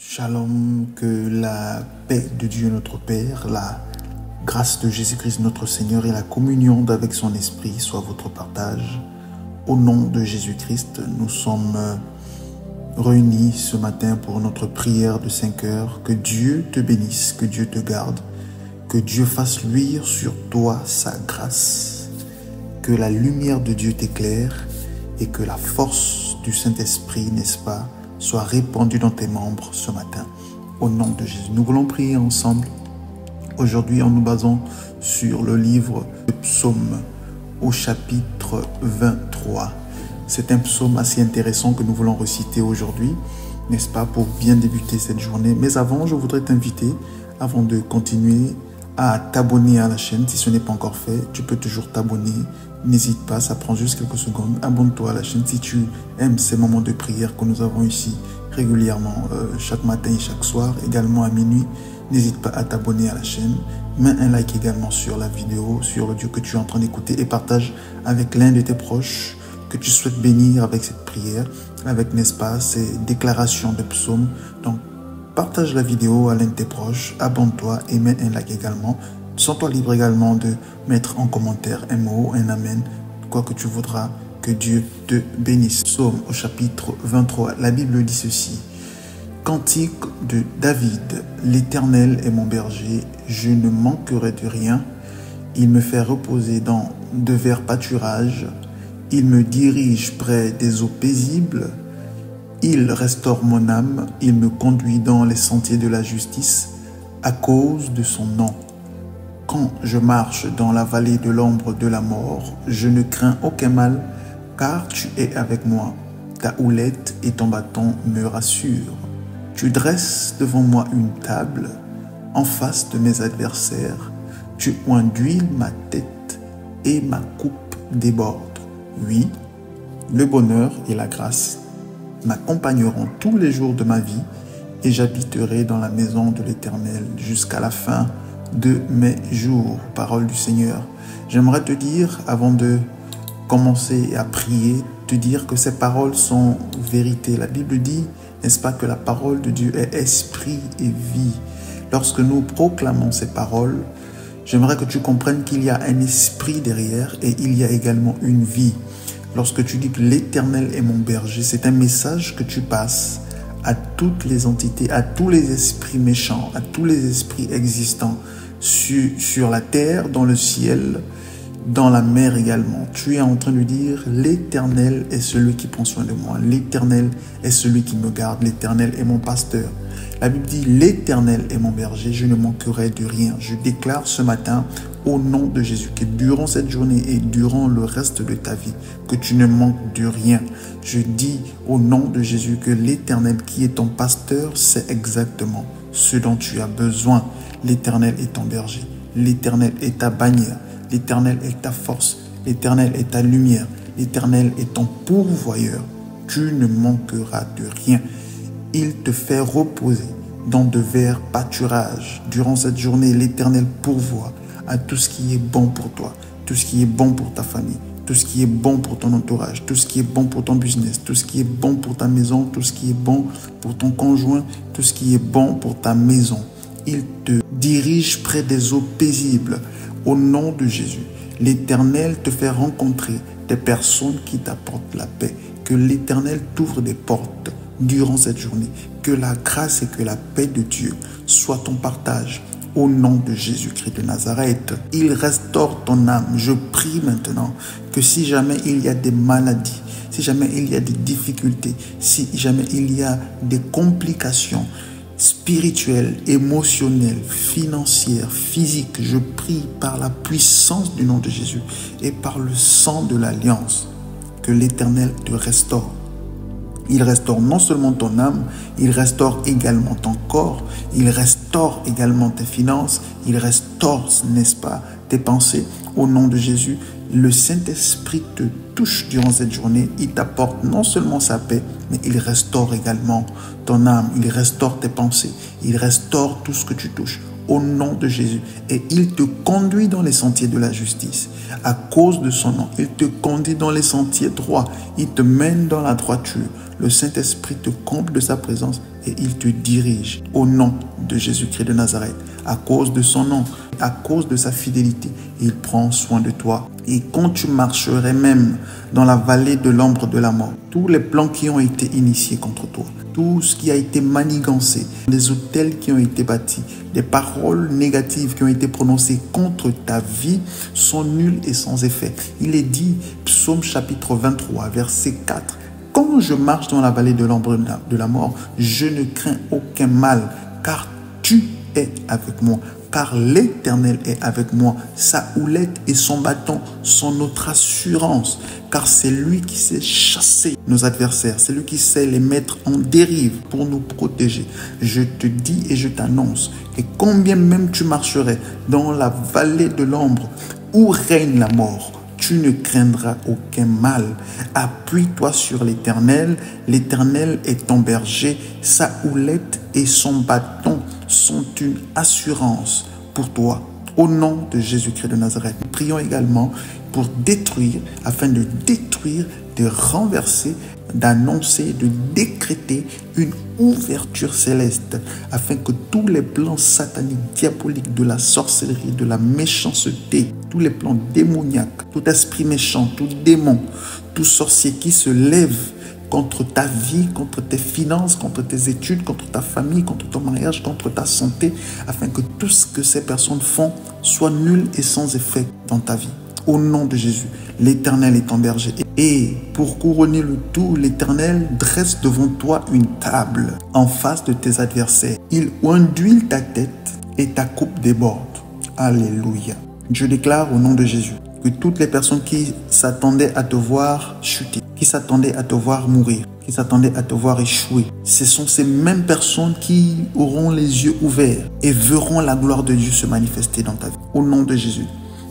Shalom, que la paix de Dieu notre Père, la grâce de Jésus-Christ notre Seigneur et la communion d'avec son Esprit soit votre partage. Au nom de Jésus-Christ, nous sommes réunis ce matin pour notre prière de 5 heures. Que Dieu te bénisse, que Dieu te garde, que Dieu fasse luire sur toi sa grâce, que la lumière de Dieu t'éclaire et que la force du Saint-Esprit, n'est-ce pas, soit répandue dans tes membres ce matin. Au nom de Jésus, nous voulons prier ensemble aujourd'hui en nous basant sur le livre de Psaume au chapitre 23. C'est un psaume assez intéressant que nous voulons reciter aujourd'hui, n'est-ce pas, pour bien débuter cette journée. Mais avant, je voudrais t'inviter, avant de continuer, à t'abonner à la chaîne. Si ce n'est pas encore fait, tu peux toujours t'abonner. N'hésite pas, ça prend juste quelques secondes. Abonne-toi à la chaîne si tu aimes ces moments de prière que nous avons ici régulièrement, chaque matin et chaque soir, également à minuit. N'hésite pas à t'abonner à la chaîne. Mets un like également sur la vidéo, sur l'audio que tu es en train d'écouter et partage avec l'un de tes proches que tu souhaites bénir avec cette prière, avec, n'est-ce pas, ces déclarations de psaume. Donc, partage la vidéo à l'un de tes proches, abonne-toi et mets un like également. Sens-toi libre également de mettre en commentaire un mot, un amen, quoi que tu voudras. Que Dieu te bénisse. Psaume au chapitre 23, la Bible dit ceci. Cantique de David, l'Éternel est mon berger, je ne manquerai de rien. Il me fait reposer dans de verts pâturages, il me dirige près des eaux paisibles, il restaure mon âme, il me conduit dans les sentiers de la justice à cause de son nom. Quand je marche dans la vallée de l'ombre de la mort, je ne crains aucun mal, car tu es avec moi. Ta houlette et ton bâton me rassurent. Tu dresses devant moi une table en face de mes adversaires. Tu oins d'huile ma tête et ma coupe déborde. Oui, le bonheur et la grâce m'accompagneront tous les jours de ma vie et j'habiterai dans la maison de l'Éternel jusqu'à la fin de mes jours. Parole du Seigneur. J'aimerais te dire, avant de commencer à prier, te dire que ces paroles sont vérité. La Bible dit, n'est-ce pas, que la parole de Dieu est esprit et vie. Lorsque nous proclamons ces paroles, j'aimerais que tu comprennes qu'il y a un esprit derrière et il y a également une vie. Lorsque tu dis que l'Éternel est mon berger, c'est un message que tu passes à toutes les entités, à tous les esprits méchants, à tous les esprits existants sur la terre, dans le ciel, dans la mer également. Tu es en train de dire, l'Éternel est celui qui prend soin de moi. L'Éternel est celui qui me garde. L'Éternel est mon pasteur. La Bible dit, l'Éternel est mon berger, je ne manquerai de rien. Je déclare ce matin, au nom de Jésus, que durant cette journée et durant le reste de ta vie, que tu ne manques de rien. Je dis au nom de Jésus que l'Éternel qui est ton pasteur, c'est exactement ce dont tu as besoin. L'Éternel est ton berger. L'Éternel est ta bannière. L'Éternel est ta force. L'Éternel est ta lumière. L'Éternel est ton pourvoyeur. Tu ne manqueras de rien. Il te fait reposer dans de verts pâturages. Durant cette journée, l'Éternel pourvoit à tout ce qui est bon pour toi, tout ce qui est bon pour ta famille, tout ce qui est bon pour ton entourage, tout ce qui est bon pour ton business, tout ce qui est bon pour ta maison, tout ce qui est bon pour ton conjoint, tout ce qui est bon pour ta maison. Il te dirige près des eaux paisibles. Au nom de Jésus, l'Éternel te fait rencontrer des personnes qui t'apportent la paix. Que l'Éternel t'ouvre des portes durant cette journée. Que la grâce et que la paix de Dieu soient ton partage. Au nom de Jésus-Christ de Nazareth, il restaure ton âme. Je prie maintenant que si jamais il y a des maladies, si jamais il y a des difficultés, si jamais il y a des complications spirituelles, émotionnelles, financières, physiques, je prie par la puissance du nom de Jésus et par le sang de l'Alliance que l'Éternel te restaure. Il restaure non seulement ton âme, il restaure également ton corps, il restaure également tes finances, il restaure, n'est-ce pas, tes pensées. Au nom de Jésus, le Saint-Esprit te touche durant cette journée. Il t'apporte non seulement sa paix, mais il restaure également ton âme, il restaure tes pensées, il restaure tout ce que tu touches. au nom de Jésus. Et il te conduit dans les sentiers de la justice. À cause de son nom, il te conduit dans les sentiers droits. Il te mène dans la droiture. Le Saint-Esprit te comble de sa présence et il te dirige au nom de Jésus-Christ de Nazareth. À cause de son nom, à cause de sa fidélité, il prend soin de toi. Et quand tu marcherais même dans la vallée de l'ombre de la mort, tous les plans qui ont été initiés contre toi, tout ce qui a été manigancé, les autels qui ont été bâtis, les paroles négatives qui ont été prononcées contre ta vie sont nulles et sans effet. Il est dit, Psaume chapitre 23, verset 4, « Quand je marche dans la vallée de l'ombre de la mort, je ne crains aucun mal, car tu es avec moi. Car l'Éternel est avec moi, sa houlette et son bâton sont notre assurance. Car c'est lui qui sait chasser nos adversaires, c'est lui qui sait les mettre en dérive pour nous protéger. Je te dis et je t'annonce que combien même tu marcherais dans la vallée de l'ombre où règne la mort, tu ne craindras aucun mal. Appuie-toi sur l'Éternel. L'Éternel est ton berger. Sa houlette et son bâton sont une assurance pour toi. Au nom de Jésus-Christ de Nazareth, nous prions également pour détruire, afin de détruire, de renverser, d'annoncer, de décréter une ouverture céleste, afin que tous les plans sataniques, diaboliques, de la sorcellerie, de la méchanceté, tous les plans démoniaques, tout esprit méchant, tout démon, tout sorcier qui se lève contre ta vie, contre tes finances, contre tes études, contre ta famille, contre ton mariage, contre ta santé, afin que tout ce que ces personnes font soit nul et sans effet dans ta vie. Au nom de Jésus, l'Éternel est ton berger. Et pour couronner le tout, l'Éternel dresse devant toi une table en face de tes adversaires. Il ondule ta tête et ta coupe déborde. Alléluia. Je déclare au nom de Jésus que toutes les personnes qui s'attendaient à te voir chuter, qui s'attendaient à te voir mourir, qui s'attendaient à te voir échouer, ce sont ces mêmes personnes qui auront les yeux ouverts et verront la gloire de Dieu se manifester dans ta vie. Au nom de Jésus,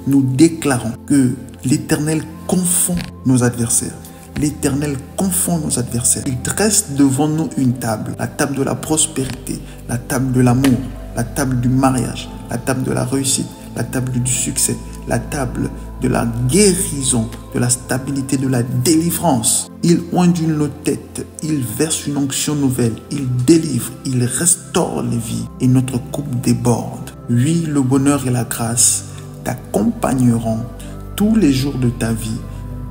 nous déclarons que l'Éternel confond nos adversaires. L'Éternel confond nos adversaires. Il dresse devant nous une table, la table de la prospérité, la table de l'amour, la table du mariage, la table de la réussite, la table du succès, la table de la guérison, de la stabilité, de la délivrance. Il ondule nos têtes, il verse une onction nouvelle, il délivre, il restaure les vies et notre coupe déborde. Oui, le bonheur et la grâce t'accompagneront tous les jours de ta vie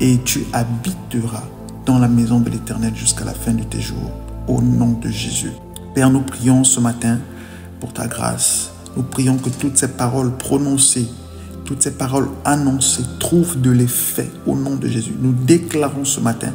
et tu habiteras dans la maison de l'Éternel jusqu'à la fin de tes jours. Au nom de Jésus. Père, nous prions ce matin pour ta grâce. Nous prions que toutes ces paroles prononcées, toutes ces paroles annoncées trouvent de l'effet au nom de Jésus. Nous déclarons ce matin,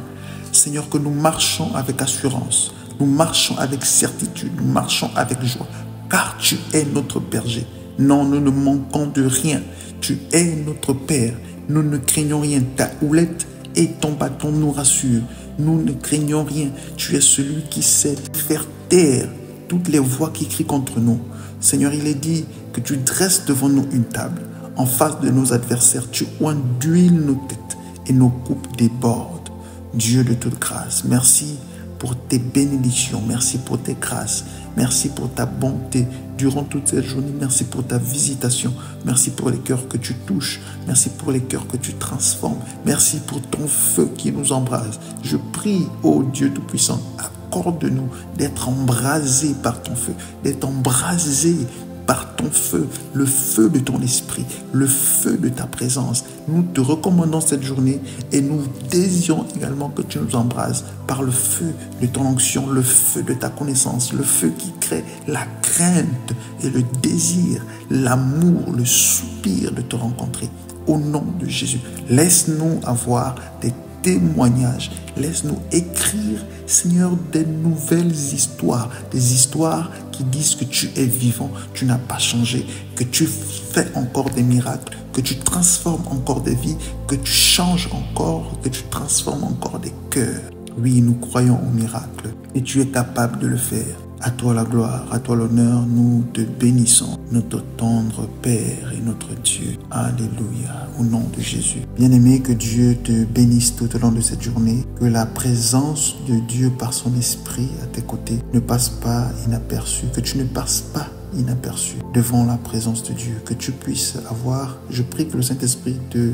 Seigneur, que nous marchons avec assurance, nous marchons avec certitude, nous marchons avec joie, car tu es notre berger. Non, nous ne manquons de rien. Tu es notre Père. Nous ne craignons rien. Ta houlette et ton bâton nous rassurent. Nous ne craignons rien. Tu es celui qui sait faire taire toutes les voix qui crient contre nous. Seigneur, il est dit que tu dresses devant nous une table. En face de nos adversaires, tu ondules nos têtes et nos coupes débordent. Dieu de toute grâce, merci pour tes bénédictions. Merci pour tes grâces. Merci pour ta bonté durant toute cette journée. Merci pour ta visitation. Merci pour les cœurs que tu touches. Merci pour les cœurs que tu transformes. Merci pour ton feu qui nous embrase. Je prie, ô Dieu Tout-Puissant, accorde-nous d'être embrasés par ton feu, d'être embrasés par ton feu, le feu de ton esprit, le feu de ta présence. Nous te recommandons cette journée et nous désirons également que tu nous embrases par le feu de ton onction, le feu de ta connaissance, le feu qui crée la crainte et le désir, l'amour, le soupir de te rencontrer. Au nom de Jésus, laisse-nous avoir des témoignages. Laisse-nous écrire, Seigneur, des nouvelles histoires, des histoires qui disent que tu es vivant, tu n'as pas changé, que tu fais encore des miracles, que tu transformes encore des vies, que tu changes encore, que tu transformes encore des cœurs. Oui, nous croyons au miracle et tu es capable de le faire. À toi la gloire, à toi l'honneur, nous te bénissons, notre tendre Père et notre Dieu. Alléluia, au nom de Jésus. Bien-aimé, que Dieu te bénisse tout au long de cette journée, que la présence de Dieu par son esprit à tes côtés ne passe pas inaperçue, que tu ne passes pas inaperçu devant la présence de Dieu. Que tu puisses avoir, je prie que le Saint-Esprit te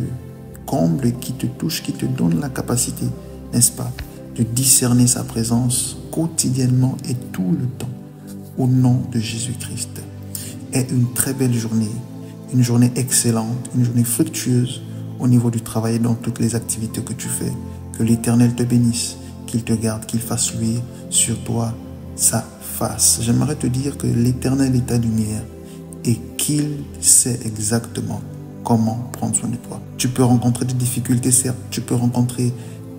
comble, qui te touche, qui te donne la capacité, n'est-ce pas, de discerner sa présence quotidiennement et tout le temps. Au nom de Jésus-Christ. Aie une très belle journée, une journée excellente, une journée fructueuse au niveau du travail et dans toutes les activités que tu fais. Que l'Éternel te bénisse, qu'il te garde, qu'il fasse luire sur toi sa face. J'aimerais te dire que l'Éternel est ta lumière et qu'il sait exactement comment prendre soin de toi. Tu peux rencontrer des difficultés, certes, tu peux rencontrer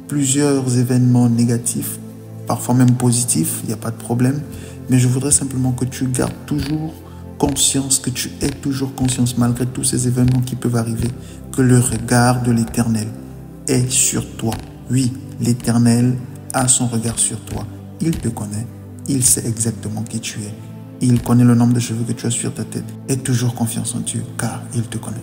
plusieurs événements négatifs, parfois même positifs, il n'y a pas de problème, mais je voudrais simplement que tu gardes toujours conscience, que tu aies toujours conscience, malgré tous ces événements qui peuvent arriver, que le regard de l'Éternel est sur toi. Oui, l'Éternel a son regard sur toi. Il te connaît, il sait exactement qui tu es. Il connaît le nombre de cheveux que tu as sur ta tête. Aie toujours confiance en Dieu, car il te connaît.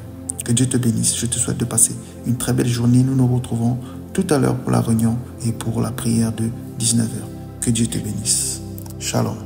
Que Dieu te bénisse. Je te souhaite de passer une très belle journée. Nous nous retrouvons tout à l'heure pour la réunion et pour la prière de 19h. Que Dieu te bénisse. Shalom.